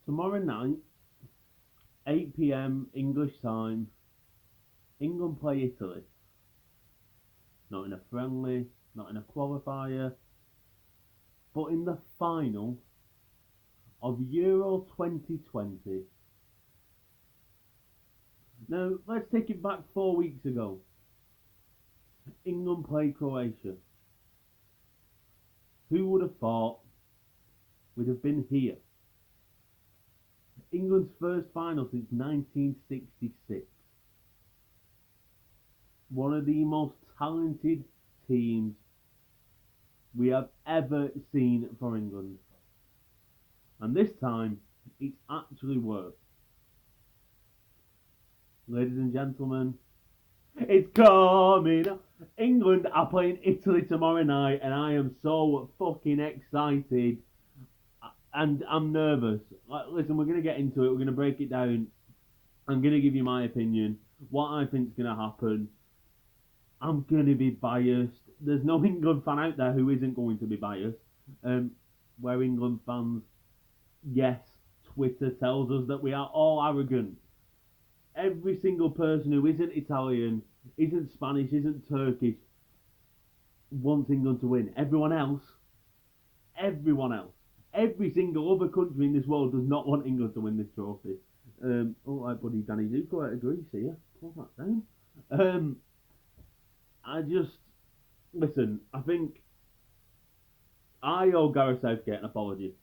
Tomorrow night, 8 p.m. English time, England play Italy. Not in a friendly, not in a qualifier, but in the final of Euro 2020. Now, let's take it back 4 weeks ago. England played Croatia. Who would have thought we'd have been here? England's first final since 1966. One of the most talented teams we have ever seen for England. And this time, it's actually worked. Ladies and gentlemen, it's coming! England are playing Italy tomorrow night, and I am so fucking excited. And I'm nervous. Listen, we're going to get into it. We're going to break it down. I'm going to give you my opinion, what I think is going to happen. I'm going to be biased. There's no England fan out there who isn't going to be biased. We're England fans. Yes, Twitter tells us that we are all arrogant. Every single person who isn't Italian, isn't Spanish, isn't Turkish, wants England to win. Everyone else, every single other country in this world does not want England to win this trophy. All right, buddy, Danny Zuko out of Greece here. Pull that down. I just listen. I think I owe Gareth Southgate an apology.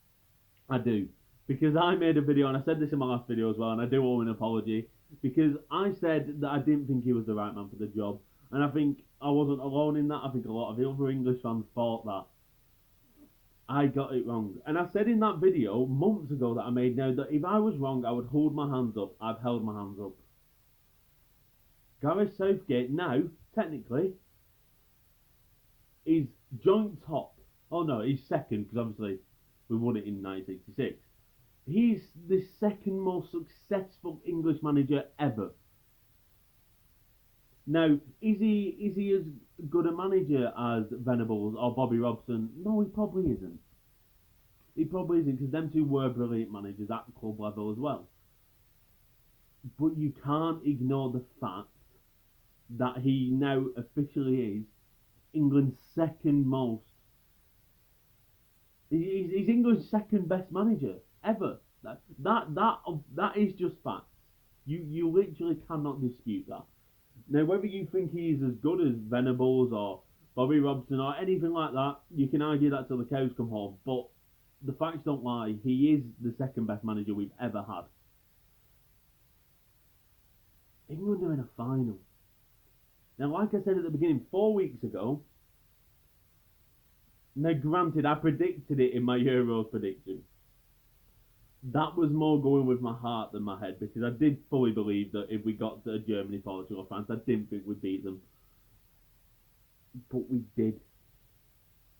I do, because I made a video and I said this in my last video as well, and I do owe an apology because I said that I didn't think he was the right man for the job, and I think I wasn't alone in that. I think a lot of the other English fans thought that. I got it wrong. And I said in that video months ago that I made now that if I was wrong, I would hold my hands up. I've held my hands up. Gareth Southgate now, technically, is joint top. Oh no, he's second because obviously we won it in 1966. He's the second most successful English manager ever. Now, is he as good a manager as Venables or Bobby Robson? No, he probably isn't. He probably isn't because them two were brilliant managers at club level as well. But you can't ignore the fact that he now officially is England's second most. He's England's second best manager ever. That is just fact. You literally cannot dispute that. Now, whether you think he is as good as Venables or Bobby Robson or anything like that, you can argue that till the cows come home. But the facts don't lie. He is the second best manager we've ever had. England are in a final. Now, like I said at the beginning, 4 weeks ago, now granted, I predicted it in my Euros prediction. That was more going with my heart than my head because I did fully believe that if we got to Germany, Portugal, or France, I didn't think we'd beat them. But we did.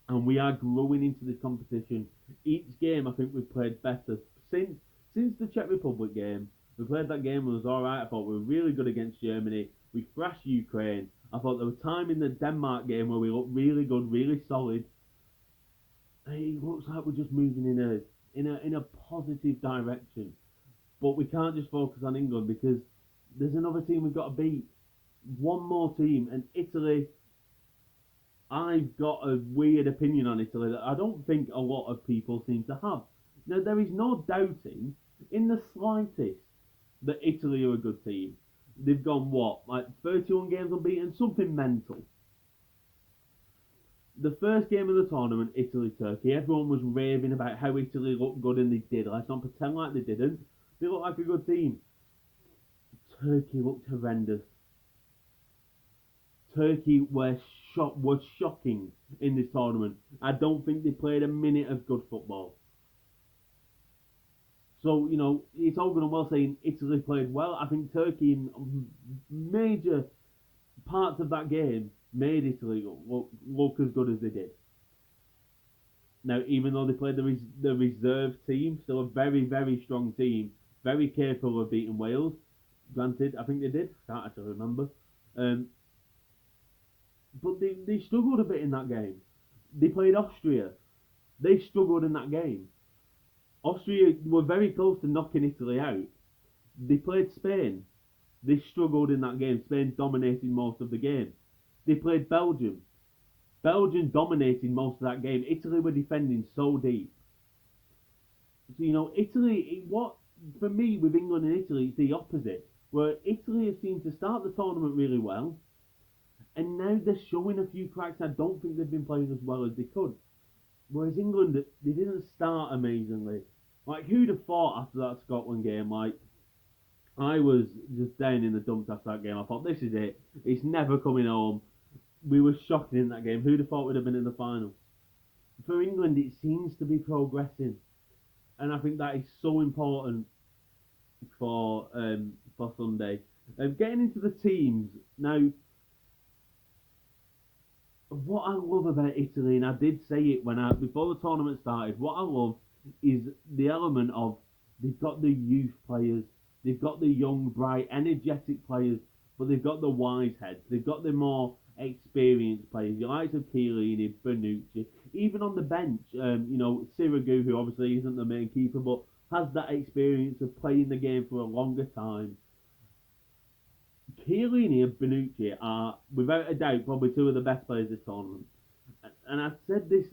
And we are growing into this competition. Each game, I think we've played better. Since the Czech Republic game, we played that game and it was alright. I thought we were really good against Germany. We thrashed Ukraine. I thought there was time in the Denmark game where we looked really good, really solid. And it looks like we're just moving in a positive direction. But we can't just focus on England because there's another team we've got to beat. One more team, and Italy. I've got a weird opinion on Italy that I don't think a lot of people seem to have. Now, there is no doubting in the slightest that Italy are a good team. They've gone, what, like 31 games unbeaten? Something mental. The first game of the tournament, Italy-Turkey, everyone was raving about how Italy looked good, and they did. Let's not pretend like they didn't. They looked like a good team. Turkey looked horrendous. Turkey were shocking in this tournament. I don't think they played a minute of good football. So, it's all good and well saying Italy played well. I think Turkey in major parts of that game made Italy look as good as they did. Now, even though they played the reserve team, still a very, very strong team, very capable of beating Wales. Granted, I think they did. I can't actually remember. But they struggled a bit in that game. They played Austria. They struggled in that game. Austria were very close to knocking Italy out. They played Spain. They struggled in that game. Spain dominated most of the game. They played Belgium. Belgium dominated most of that game. Italy were defending so deep. So, Italy, what, for me, with England and Italy, it's the opposite. Where Italy have seemed to start the tournament really well, and now they're showing a few cracks. I don't think they've been playing as well as they could. Whereas England, they didn't start amazingly. Like, who'd have thought after that Scotland game? Like, I was just down in the dumps after that game. I thought, this is it. It's never coming home. We were shocking in that game. Who'd have thought we'd have been in the final? For England, it seems to be progressing, and I think that is so important for Sunday. Getting into the teams now, what I love about Italy, and I did say it before the tournament started, what I love is the element of they've got the youth players, they've got the young, bright, energetic players, but they've got the wise heads, they've got the more experienced players, the likes of Chiellini, Bonucci, even on the bench, Sirigu, who obviously isn't the main keeper, but has that experience of playing the game for a longer time. Chiellini and Bonucci are, without a doubt, probably two of the best players this tournament. And I said this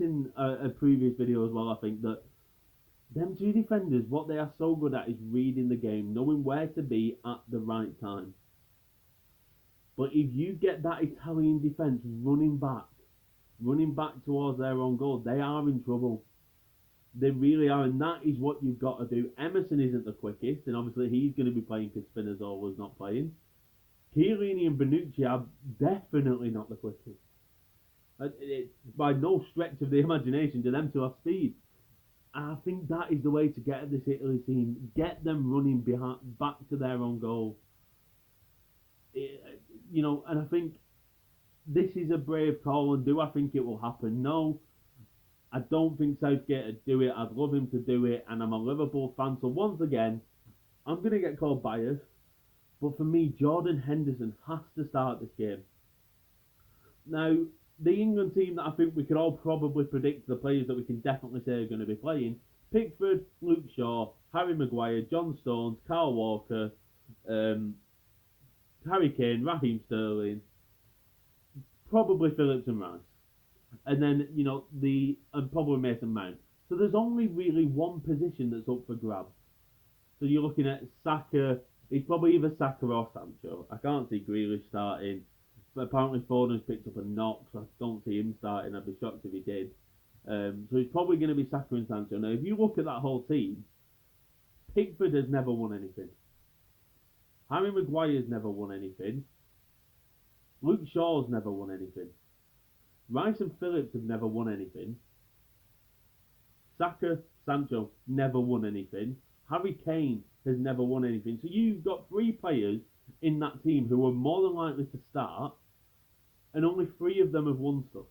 in a previous video as well. I think that them two defenders, what they are so good at is reading the game, knowing where to be at the right time. But if you get that Italian defence running back towards their own goal, they are in trouble. They really are, and that is what you've got to do. Emerson isn't the quickest, and obviously he's going to be playing because Spinazzola's not playing. Chiellini and Bonucci are definitely not the quickest. By no stretch of the imagination do them to have speed. I think that is the way to get at this Italy team. Get them running back to their own goal. And I think this is a brave call, and do I think it will happen? No. I don't think Southgate would do it. I'd love him to do it, and I'm a Liverpool fan, so once again, I'm going to get called biased, but for me, Jordan Henderson has to start this game. Now, the England team that I think we could all probably predict, the players that we can definitely say are going to be playing: Pickford, Luke Shaw, Harry Maguire, John Stones, Kyle Walker, Harry Kane, Raheem Sterling, probably Phillips and Rice. And then, and probably Mason Mount. So there's only really one position that's up for grabs. So you're looking at Saka. It's probably either Saka or Sancho. I can't see Grealish starting. But apparently Foden's picked up a knock, so I don't see him starting. I'd be shocked if he did. So it's probably going to be Saka and Sancho. Now, if you look at that whole team, Pickford has never won anything. Harry Maguire's never won anything. Luke Shaw's never won anything. Rice and Phillips have never won anything. Saka, Sancho never won anything. Harry Kane has never won anything. So you've got three players in that team who are more than likely to start, and only three of them have won stuff.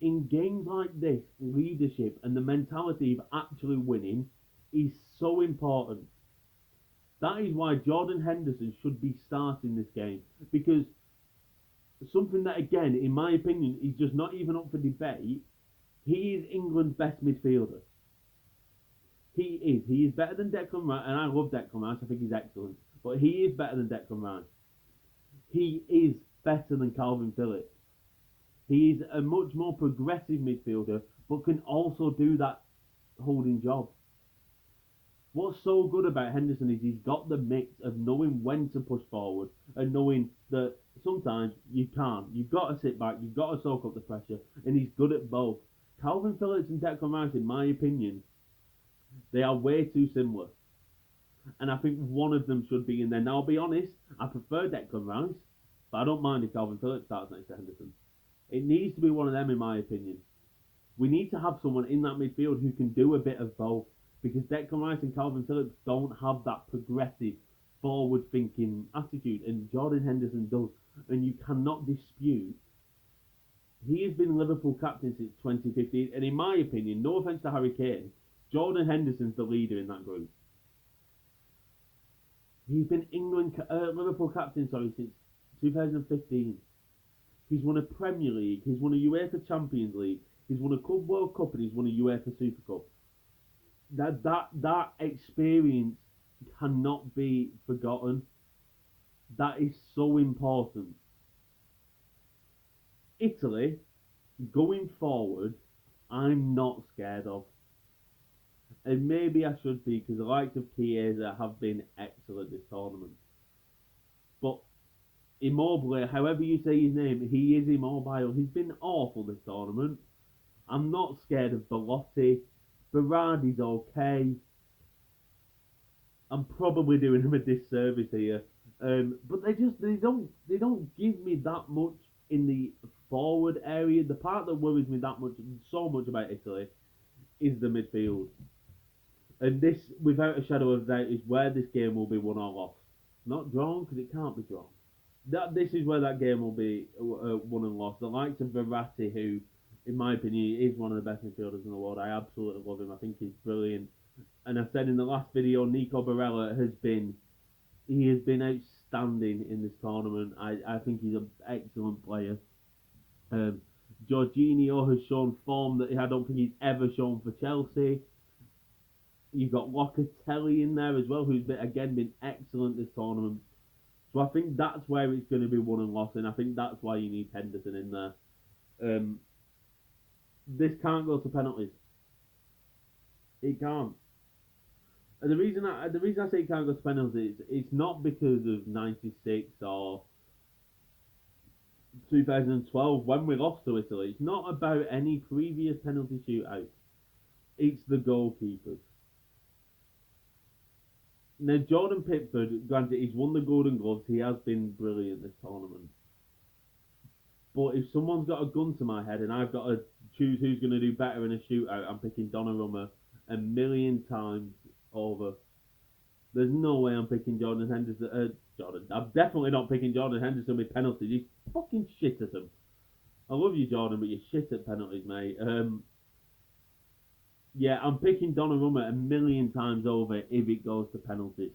In games like this, leadership and the mentality of actually winning is so important. That is why Jordan Henderson should be starting this game, because something that, again, in my opinion, is just not even up for debate, he is England's best midfielder. He is. He is better than Declan Rice, and I love Declan Rice. I think he's excellent. But he is better than Declan Rice. He is better than Calvin Phillips. He is a much more progressive midfielder, but can also do that holding job. What's so good about Henderson is he's got the mix of knowing when to push forward and knowing that sometimes you can't. You've got to sit back, you've got to soak up the pressure, and he's good at both. Calvin Phillips and Declan Rice, in my opinion, they are way too similar. And I think one of them should be in there. Now, I'll be honest, I prefer Declan Rice, but I don't mind if Calvin Phillips starts next to Henderson. It needs to be one of them, in my opinion. We need to have someone in that midfield who can do a bit of both, because Declan Rice and Calvin Phillips don't have that progressive, forward-thinking attitude, and Jordan Henderson does. And you cannot dispute, he has been Liverpool captain since 2015, and in my opinion, no offence to Harry Kane, Jordan Henderson's the leader in that group. He's been Liverpool captain, since 2015. He's won a Premier League, he's won a UEFA Champions League, he's won a Club World Cup, and he's won a UEFA Super Cup. That experience cannot be forgotten. That is so important. Italy, going forward, I'm not scared of. And maybe I should be, because the likes of Chiesa have been excellent this tournament. But Immobile, however you say his name, he is immobile. He's been awful this tournament. I'm not scared of Belotti. Berardi's okay. I'm probably doing him a disservice here. But they don't give me that much in the forward area. The part that worries me that much so much about Italy is the midfield. And this, without a shadow of doubt, is where this game will be won or lost. Not drawn, because it can't be drawn. This is where that game will be won and lost. The likes of Verratti, who, in my opinion, is one of the best midfielders in the world. I absolutely love him. I think he's brilliant. And I said in the last video, Nico Barella he has been outstanding in this tournament. I think he's an excellent player. Um, Jorginho has shown form that I don't think he's ever shown for Chelsea. You've got Locatelli in there as well, who's been excellent this tournament. So I think that's where it's going to be won and lost, and I think that's why you need Henderson in there. Um, this can't go to penalties. It can't. And the reason I say it can't go to penalties, it's not because of '96 or 2012 when we lost to Italy. It's not about any previous penalty shootout. It's the goalkeepers. Now, Jordan Pickford, granted, he's won the Golden Gloves. He has been brilliant this tournament. But if someone's got a gun to my head and I've got to choose who's going to do better in a shootout, I'm picking Donnarumma a million times over. There's no way I'm picking Jordan Henderson. I'm definitely not picking Jordan Henderson with penalties. He's fucking shit at them. I love you, Jordan, but you're shit at penalties, mate. Yeah, I'm picking Donnarumma a million times over if it goes to penalties,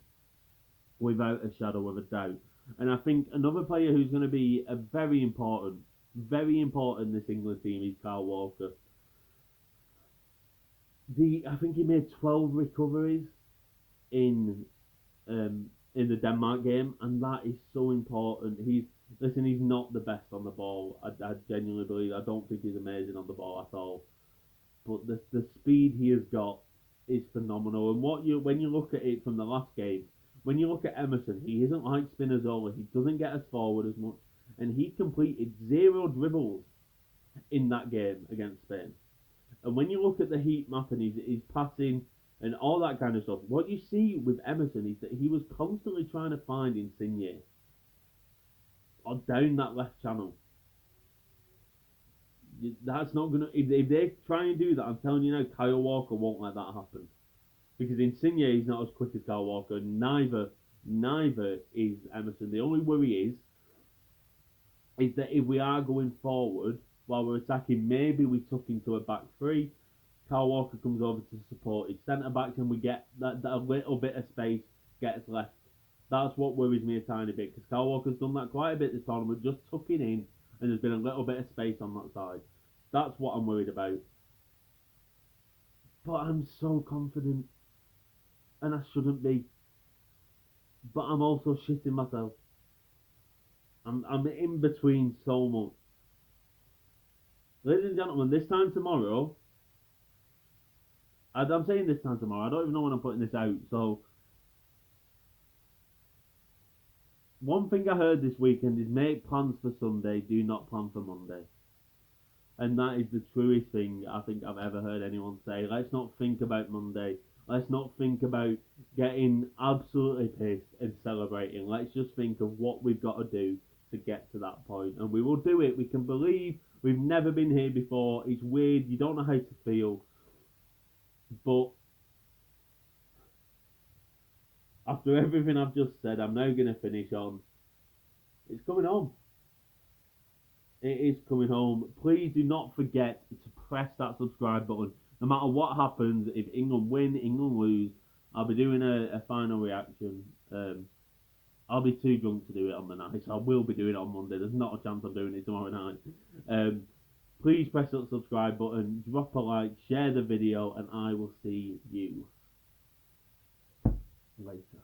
without a shadow of a doubt. And I think another player who's going to be a very important in this England team is Kyle Walker. I think he made 12 recoveries in in the Denmark game, and that is so important. He's not the best on the ball. I genuinely believe. I don't think he's amazing on the ball at all. But the speed he has got is phenomenal. And when you look at it from the last game, when you look at Emerson, he isn't like Spinazzola. He doesn't get us forward as much, and he completed 0 dribbles in that game against Spain. And when you look at the heat map and his passing and all that kind of stuff, what you see with Emerson is that he was constantly trying to find Insigne or down that left channel. That's not gonna. If they try and do that, I'm telling you now, Kyle Walker won't let that happen because Insigne is not as quick as Kyle Walker. Neither is Emerson. The only worry is that if we are going forward while we're attacking, maybe we tuck into a back three. Kyle Walker comes over to support his centre backs, and we get that a little bit of space gets left. That's what worries me a tiny bit because Kyle Walker's done that quite a bit this tournament, just tucking in, and there's been a little bit of space on that side. That's what I'm worried about. But I'm so confident, and I shouldn't be. But I'm also shitting myself. I'm in between so much. Ladies and gentlemen, this time tomorrow, I'm saying this time tomorrow, I don't even know when I'm putting this out, so one thing I heard this weekend is make plans for Sunday, do not plan for Monday. And that is the truest thing I think I've ever heard anyone say. Let's not think about Monday. Let's not think about getting absolutely pissed and celebrating. Let's just think of what we've got to do to get to that point. And we will do it. We can believe we've never been here before. It's weird. You don't know how to feel. But after everything I've just said, I'm now going to finish on. It's coming home. It is coming home. Please do not forget to press that subscribe button. No matter what happens, if England win, England lose, I'll be doing a final reaction. I'll be too drunk to do it on the night, so I will be doing it on Monday. There's not a chance I'm doing it tomorrow night. Please press that subscribe button, drop a like, share the video, and I will see you later.